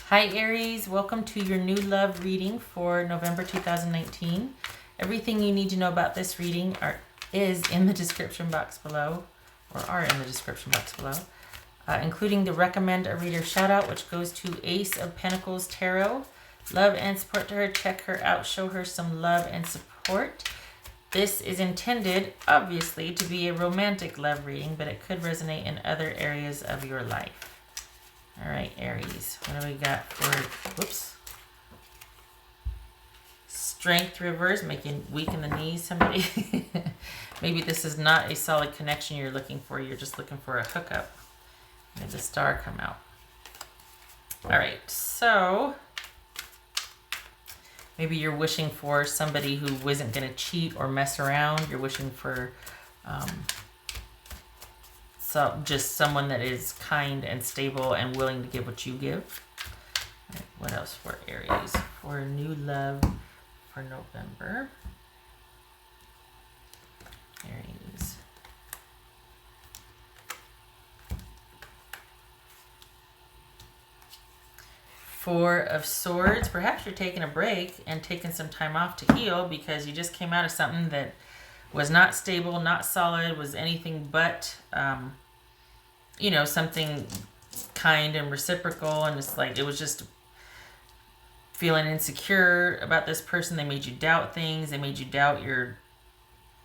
Hi Aries, welcome to your new love reading for November 2019. Everything you need to know about this reading is in the description box below, or are in the description box below, including the recommend a reader shout out, which goes to Ace of Pentacles Tarot. Love and support to her. Check her out, show her some love and support. This is intended, obviously, to be a romantic love reading, but it could resonate in other areas of your life. All right, Aries, what do we got for, whoops. Strength reverse, making weak in the knees, somebody. Maybe this is not a solid connection you're looking for. You're just looking for a hookup. Made the star come out. All right, so maybe you're wishing for somebody who isn't going to cheat or mess around. You're wishing for so just someone that is kind and stable and willing to give what you give. Right, what else for Aries? For new love for November. Aries. Four of Swords. Perhaps you're taking a break and taking some time off to heal because you just came out of something that was not stable, not solid, was anything but, you know, something kind and reciprocal. And it's like, it was just feeling insecure about this person. They made you doubt things. They made you doubt your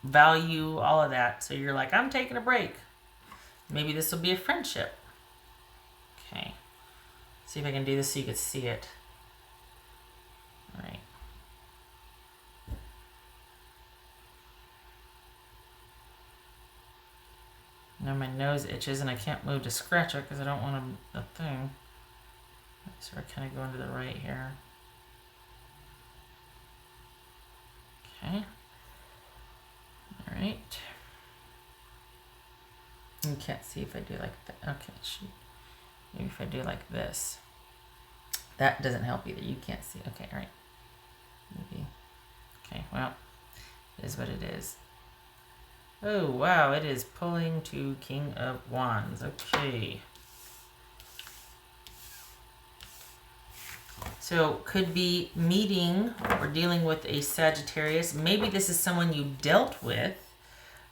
value, all of that. So you're like, I'm taking a break. Maybe this will be a friendship. Okay. See if I can do this so you can see it. All right. Now my nose itches and I can't move to scratch it because I don't want a thing. So we're kind of going to the right here. Okay. All right. You can't see if I do like that. Okay, shoot. Maybe if I do like this. That doesn't help either. You can't see. Okay, all right. Maybe. Okay, well, it is what it is. Oh, wow, it is pulling to King of Wands. Okay. So, could be meeting or dealing with a Sagittarius. Maybe this is someone you dealt with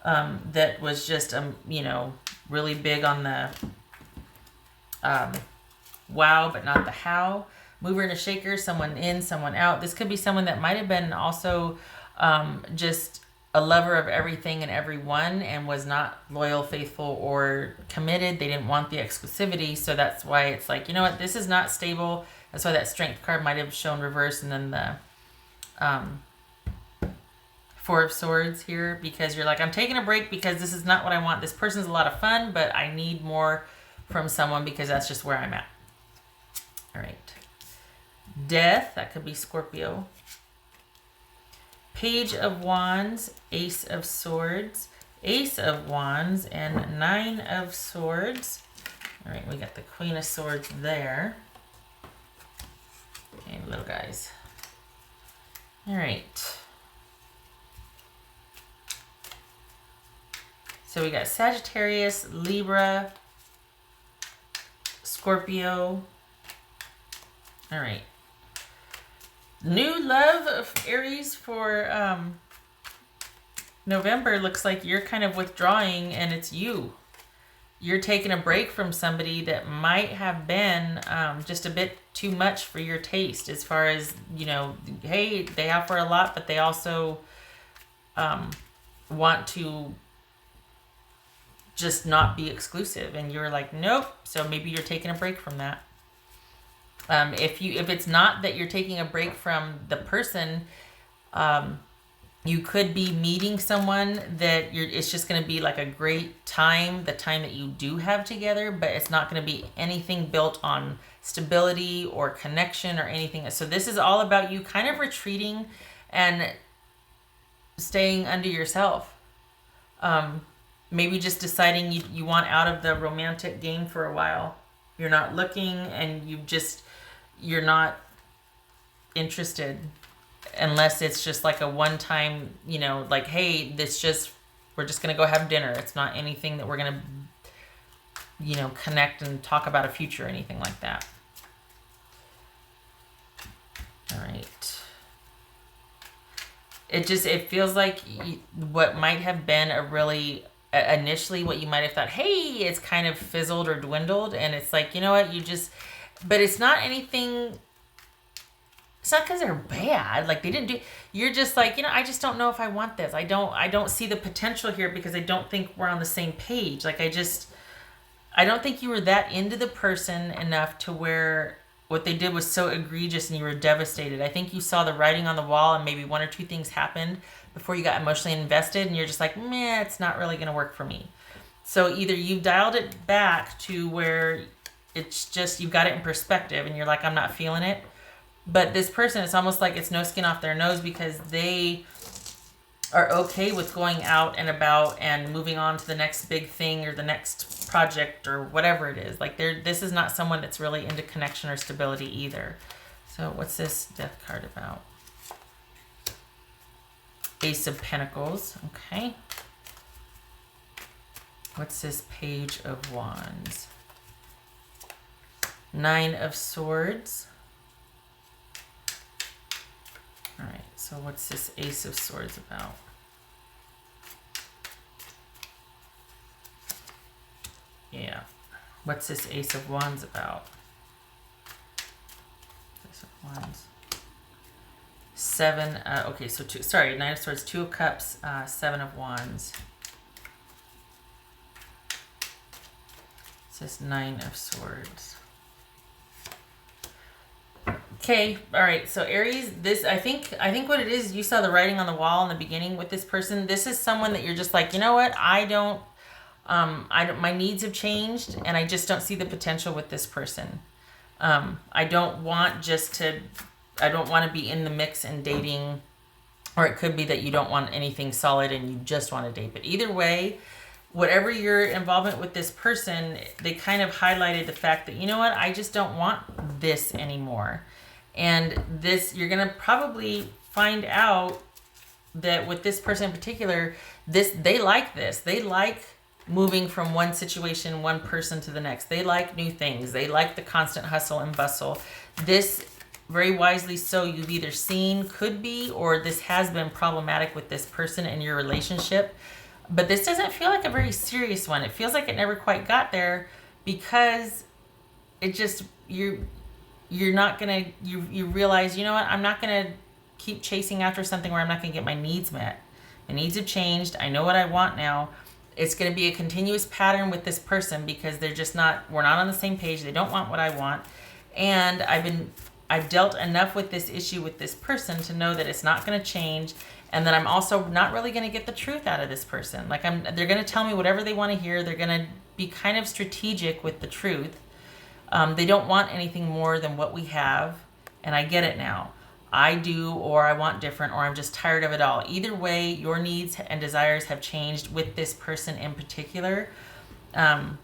that was just, you know, really big on the wow, but not the how. Mover and a shaker, someone in, someone out. This could be someone that might have been also just a lover of everything and everyone and was not loyal, faithful, or committed. They didn't want the exclusivity. So that's why it's like, you know what, this is not stable. That's why that strength card might have shown reverse and then the Four of Swords here, because you're like, I'm taking a break because this is not what I want. This person's a lot of fun, but I need more from someone because that's just where I'm at. All right. Death, that could be Scorpio. Page of Wands, Ace of Swords, Ace of Wands, and Nine of Swords. All right, we got the Queen of Swords there. Okay, little guys. All right. So we got Sagittarius, Libra, Scorpio. All right. New love of Aries for November looks like you're kind of withdrawing and it's you. You're taking a break from somebody that might have been just a bit too much for your taste as far as, you know, hey, they offer a lot, but they also want to just not be exclusive. And you're like, nope. So maybe you're taking a break from that. If it's not that you're taking a break from the person, you could be meeting someone that it's just going to be like a great time, the time that you do have together, but it's not going to be anything built on stability or connection or anything. So this is all about you kind of retreating and staying under yourself. Maybe just deciding you want out of the romantic game for a while. You're not looking and you're not interested unless it's just like a one-time, you know, like, hey, we're just going to go have dinner. It's not anything that we're going to, you know, connect and talk about a future or anything like that. it feels like what might have been a really initially what you might have thought, hey, it's kind of fizzled or dwindled, and it's like, you know what, but it's not anything. It's not because they're bad. Like they didn't do. You're just like, I just don't know if I want this. I don't see the potential here because I don't think we're on the same page. Like I don't think you were that into the person enough to where what they did was so egregious and you were devastated. I think you saw the writing on the wall and maybe one or two things happened before you got emotionally invested and you're just like, meh, it's not really going to work for me. So either you've dialed it back to where it's just, you've got it in perspective and you're like, I'm not feeling it. But this person, it's almost like it's no skin off their nose because they are okay with going out and about and moving on to the next big thing or the next project or whatever it is. Like this is not someone that's really into connection or stability either. So what's this death card about? Ace of Pentacles. Okay. What's this Page of Wands? Nine of Swords. All right, so what's this Ace of Swords about? Yeah. What's this Ace of Wands about? Ace of Wands. Seven, okay, so Nine of Swords, Two of Cups, Seven of Wands. It says Nine of Swords. Okay, all right. So Aries, I think what it is, you saw the writing on the wall in the beginning with this person. This is someone that you're just like, you know what? I don't, my needs have changed and I just don't see the potential with this person. I don't want to be in the mix and dating, or it could be that you don't want anything solid and you just want to date. But either way, whatever your involvement with this person, they kind of highlighted the fact that, you know what, I just don't want this anymore. And this, you're going to probably find out that with this person in particular, they like this. They like moving from one situation, one person to the next. They like new things. They like the constant hustle and bustle. This, very wisely so, you've either seen, could be, or this has been problematic with this person in your relationship. But this doesn't feel like a very serious one. It feels like it never quite got there because it just, you're not going to, you realize, you know what, I'm not going to keep chasing after something where I'm not going to get my needs met. My needs have changed. I know what I want now. It's going to be a continuous pattern with this person because we're not on the same page. They don't want what I want. And I've dealt enough with this issue with this person to know that it's not going to change. And that I'm also not really going to get the truth out of this person. Like they're going to tell me whatever they want to hear. They're going to be kind of strategic with the truth. They don't want anything more than what we have. And I get it now. I do, or I want different, or I'm just tired of it all. Either way, your needs and desires have changed with this person in particular. And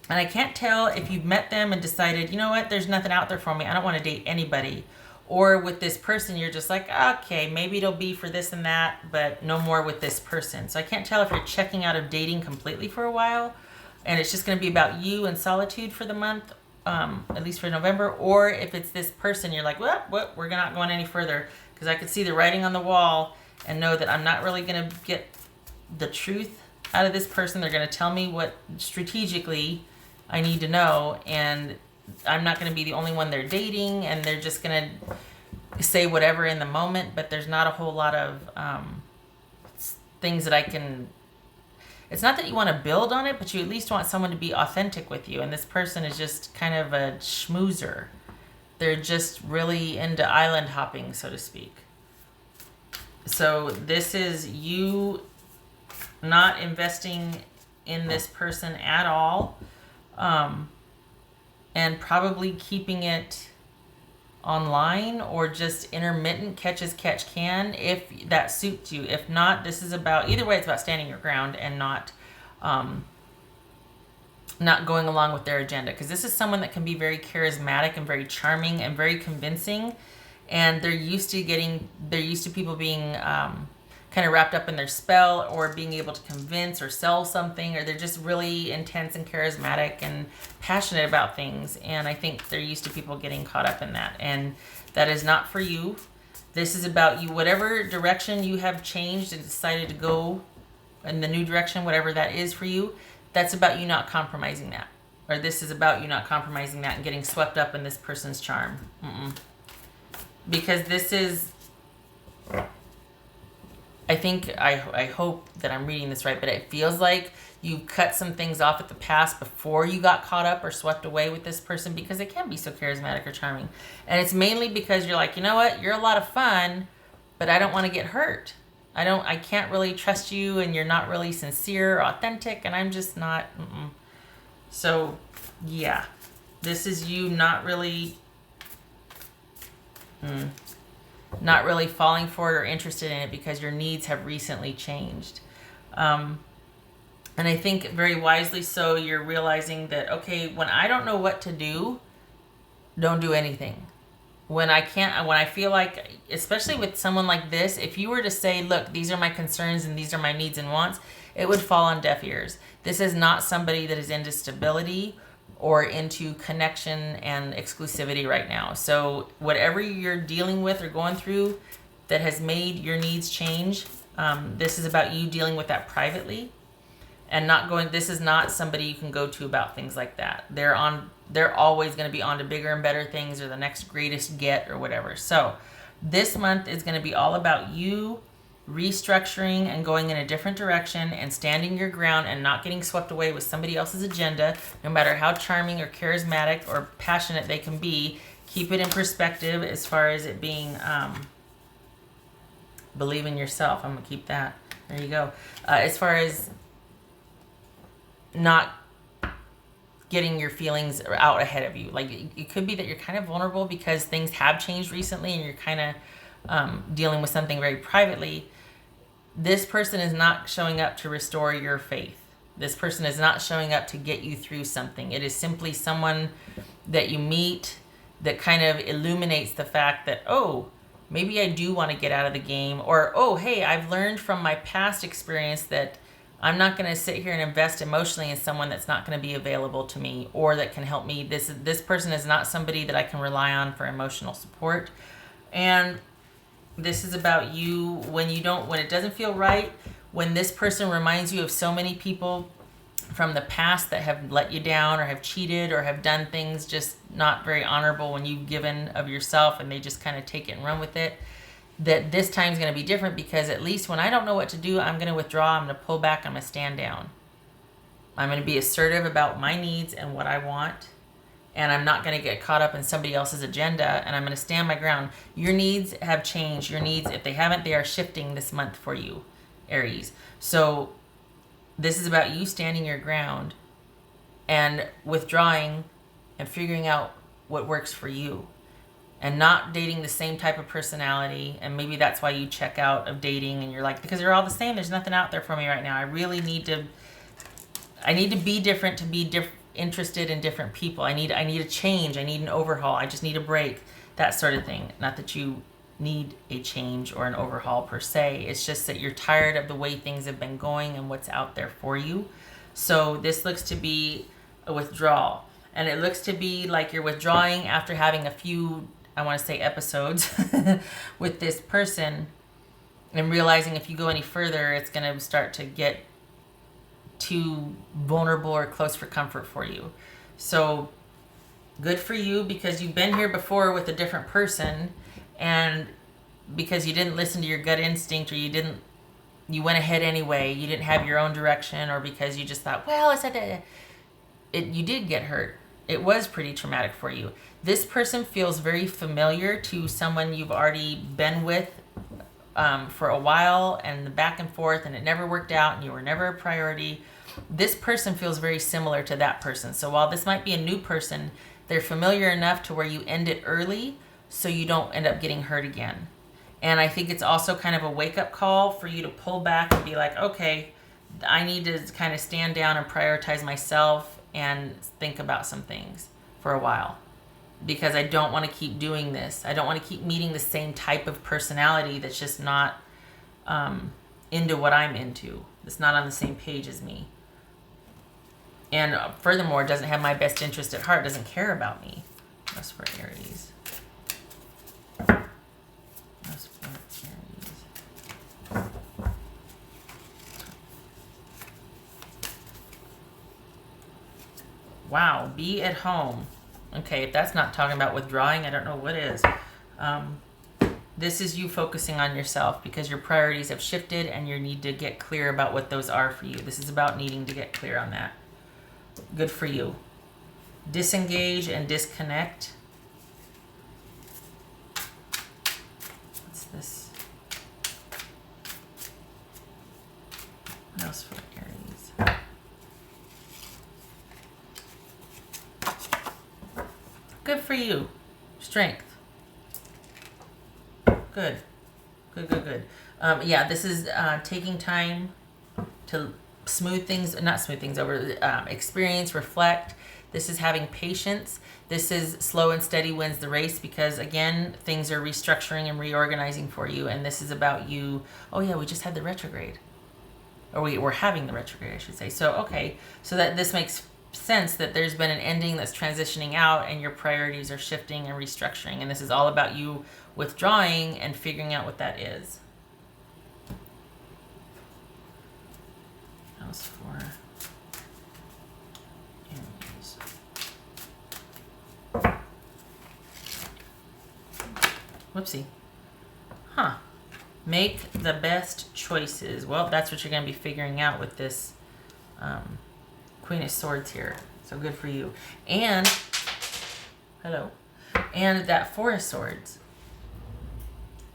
I can't tell if you've met them and decided, you know what, there's nothing out there for me. I don't want to date anybody. Or with this person, you're just like, okay, maybe it'll be for this and that, but no more with this person. So I can't tell if you're checking out of dating completely for a while, and it's just going to be about you and solitude for the month, at least for November, or if it's this person, you're like, well, we're not going any further, because I could see the writing on the wall and know that I'm not really going to get the truth out of this person. They're going to tell me what strategically I need to know, and I'm not going to be the only one they're dating, and they're just going to say whatever in the moment, but there's not a whole lot of things that I can... It's not that you want to build on it, but you at least want someone to be authentic with you, and this person is just kind of a schmoozer. They're just really into island hopping, so to speak. So this is you not investing in this person at all, and probably keeping it online or just intermittent catch as catch can if that suits you. If not, this is about, either way, it's about standing your ground and not going along with their agenda, because this is someone that can be very charismatic and very charming and very convincing, and they're used to people being kind of wrapped up in their spell, or being able to convince or sell something, or they're just really intense and charismatic and passionate about things. And I think they're used to people getting caught up in that, and that is not for you. This is about you, whatever direction you have changed and decided to go in the new direction, whatever that is for you, that's about you not compromising that. Or this is about you not compromising that and getting swept up in this person's charm. Because this is, I hope that I'm reading this right, but it feels like you cut some things off at the past before you got caught up or swept away with this person, because they can be so charismatic or charming. And it's mainly because you're like, you know what, you're a lot of fun, but I don't want to get hurt. I can't really trust you, and you're not really sincere or authentic, and I'm just not. So, yeah, this is you not really falling for it or interested in it because your needs have recently changed. And I think very wisely so, you're realizing that, okay, when I don't know what to do, don't do anything. When I feel like, especially with someone like this, if you were to say, look, these are my concerns and these are my needs and wants, it would fall on deaf ears. This is not somebody that is into stability or into connection and exclusivity right now. So whatever you're dealing with or going through that has made your needs change, this is about you dealing with that privately and not going, this is not somebody you can go to about things like that. They're always going to be on to bigger and better things or the next greatest get or whatever. So this month is going to be all about you restructuring and going in a different direction and standing your ground and not getting swept away with somebody else's agenda, no matter how charming or charismatic or passionate they can be. Keep it in perspective as far as it being, believe in yourself. I'm going to keep that. There you go. As far as not getting your feelings out ahead of you. Like, it could be that you're kind of vulnerable because things have changed recently and you're kind of dealing with something very privately. This person is not showing up to restore your faith. This person is not showing up to get you through something. It is simply someone that you meet that kind of illuminates the fact that, oh, maybe I do want to get out of the game, or, oh, hey, I've learned from my past experience that I'm not going to sit here and invest emotionally in someone that's not going to be available to me or that can help me. This person is not somebody that I can rely on for emotional support. And this is about you when it doesn't feel right, when this person reminds you of so many people from the past that have let you down or have cheated or have done things just not very honorable when you've given of yourself and they just kind of take it and run with it. That this time is going to be different because at least when I don't know what to do, I'm going to withdraw, I'm going to pull back, I'm going to stand down. I'm going to be assertive about my needs and what I want, and I'm not going to get caught up in somebody else's agenda, and I'm going to stand my ground. Your needs have changed. Your needs, if they haven't, they are shifting this month for you, Aries. So this is about you standing your ground and withdrawing and figuring out what works for you. And not dating the same type of personality. And maybe that's why you check out of dating and you're like, because they're all the same, there's nothing out there for me right now. I really need to be different to be interested in different people. I need a change. I need an overhaul. I just need a break. That sort of thing. Not that you need a change or an overhaul per se. It's just that you're tired of the way things have been going and what's out there for you. So this looks to be a withdrawal. And it looks to be like you're withdrawing after having a few, I want to say, episodes with this person, and realizing if you go any further, it's going to start to get too vulnerable or close for comfort for you. So good for you, because you've been here before with a different person, and because you didn't listen to your gut instinct, or you went ahead anyway, you didn't have your own direction, or because you just thought, well, it's you did get hurt. It was pretty traumatic for you. This person feels very familiar to someone you've already been with for a while, and the back and forth, and it never worked out, and you were never a priority. This person feels very similar to that person. So while this might be a new person, they're familiar enough to where you end it early so you don't end up getting hurt again. And I think it's also kind of a wake-up call for you to pull back and be like, okay, I need to kind of stand down and prioritize myself and think about some things for a while, because I don't want to keep doing this. I don't want to keep meeting the same type of personality that's just not into what I'm into. It's not on the same page as me. And furthermore, doesn't have my best interest at heart, doesn't care about me. That's for Aries. That's Wow, be at home. Okay, if that's not talking about withdrawing, I don't know what is. This is you focusing on yourself because your priorities have shifted and you need to get clear about what those are for you. This is about needing to get clear on that. Good for you. Disengage and disconnect. What's this? What else for Aries? Good for you. Strength. Good. Good. Yeah, this is taking time to smooth things, not smooth things over, experience, reflect. This is having patience. This is slow and steady wins the race because, again, things are restructuring and reorganizing for you. And this is about you. Oh, yeah, we just had the retrograde. Or we're having the retrograde, I should say. So, okay. So that this makes sense that there's been an ending that's transitioning out and your priorities are shifting and restructuring. And this is all about you withdrawing and figuring out what that is. That was for Aries. Whoopsie. Huh. Make the best choices. Well, that's what you're going to be figuring out with this Queen of Swords here. So good for you. And, hello. And that Four of Swords.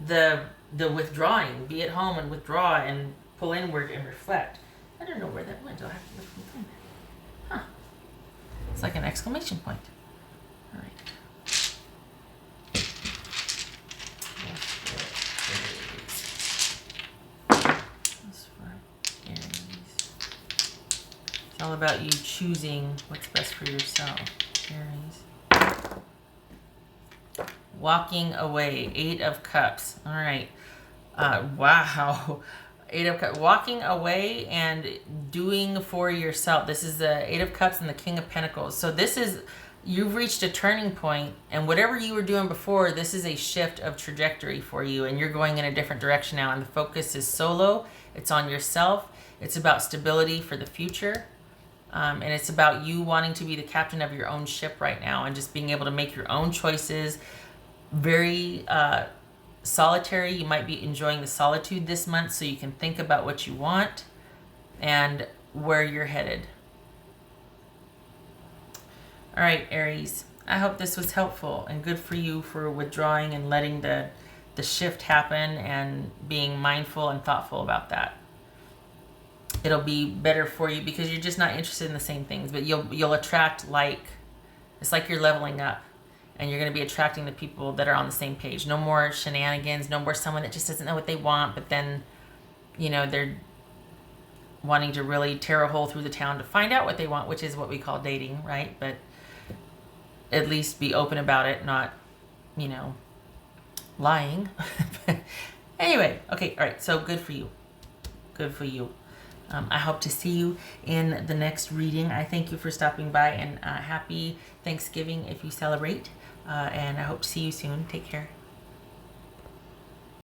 The withdrawing. Be at home and withdraw and pull inward and reflect. I don't know where that went. I'll have to look from there. Huh. It's like an exclamation point. All right. It's all about you choosing what's best for yourself. Aries. Walking away. 8 of Cups. All right. Wow. 8 of Cups. Walking away and doing for yourself. This is the 8 of Cups and the King of Pentacles. So this is, you've reached a turning point, and whatever you were doing before, this is a shift of trajectory for you, and you're going in a different direction now, and the focus is solo. It's on yourself. It's about stability for the future. And it's about you wanting to be the captain of your own ship right now and just being able to make your own choices. Very solitary. You might be enjoying the solitude this month so you can think about what you want and where you're headed. All right, Aries. I hope this was helpful and good for you for withdrawing and letting the shift happen and being mindful and thoughtful about that. It'll be better for you because you're just not interested in the same things, but you'll attract, like, it's like you're leveling up and you're going to be attracting the people that are on the same page. No more shenanigans, no more someone that just doesn't know what they want, but then, you know, they're wanting to really tear a hole through the town to find out what they want, which is what we call dating, right? But at least be open about it, not, you know, lying. Anyway, okay, all right, so good for you. Good for you. I hope to see you in the next reading. I thank you for stopping by, and happy Thanksgiving if you celebrate. And I hope to see you soon. Take care.